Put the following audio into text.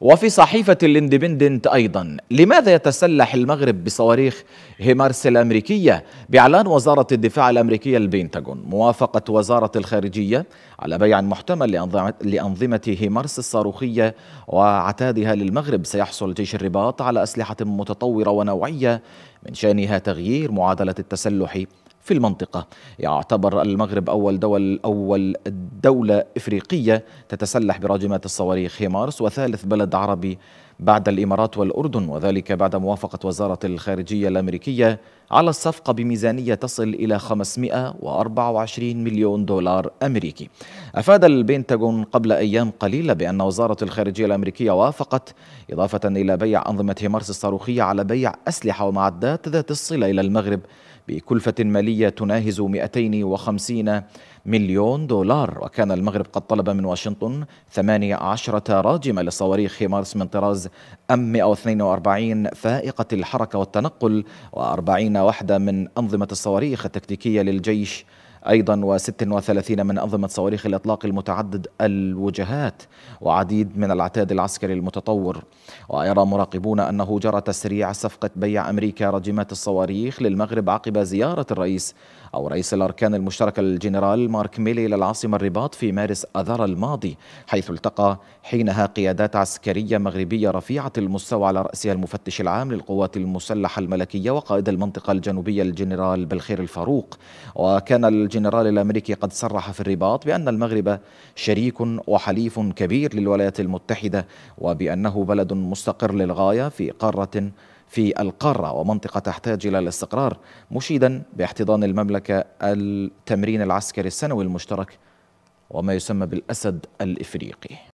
وفي صحيفة الاندبندنت أيضا، لماذا يتسلح المغرب بصواريخ هيمارس الأمريكية؟ بإعلان وزارة الدفاع الأمريكية البنتاغون موافقة وزارة الخارجية على بيع محتمل لأنظمة هيمارس الصاروخية وعتادها للمغرب، سيحصل جيش الرباط على أسلحة متطورة ونوعية من شأنها تغيير معادلة التسلح في المنطقة. يعتبر المغرب أول دولة إفريقية تتسلح براجمات الصواريخ هيمارس، وثالث بلد عربي بعد الإمارات والأردن، وذلك بعد موافقة وزارة الخارجية الأمريكية على الصفقة بميزانية تصل إلى 524 مليون دولار أمريكي. أفاد البنتاغون قبل أيام قليلة بأن وزارة الخارجية الأمريكية وافقت، إضافة إلى بيع أنظمة هيمارس الصاروخية، على بيع أسلحة ومعدات ذات الصلة إلى المغرب بكلفة مالية تناهز 250 مليون دولار. وكان المغرب قد طلب من واشنطن 18 راجمة لصواريخ هيمارس من طراز M142 فائقة الحركة والتنقل، و40 وحدة من أنظمة الصواريخ التكتيكية للجيش أيضا، و36 من أنظمة صواريخ الإطلاق المتعدد الوجهات، وعديد من العتاد العسكري المتطور. ويرى مراقبون أنه جرى تسريع صفقة بيع أمريكا راجمات الصواريخ للمغرب عقب زيارة رئيس الأركان المشتركة الجنرال مارك ميلي إلى العاصمة الرباط في مارس آذار الماضي، حيث التقى حينها قيادات عسكرية مغربية رفيعة المستوى على رأسها المفتش العام للقوات المسلحة الملكية وقائد المنطقة الجنوبية الجنرال بالخير الفاروق. وكان الجنرال الأمريكي قد صرح في الرباط بأن المغرب شريك وحليف كبير للولايات المتحدة، وبأنه بلد مستقر للغاية في القارة ومنطقة تحتاج إلى الاستقرار، مشيدا باحتضان المملكة التمرين العسكري السنوي المشترك وما يسمى بالأسد الإفريقي.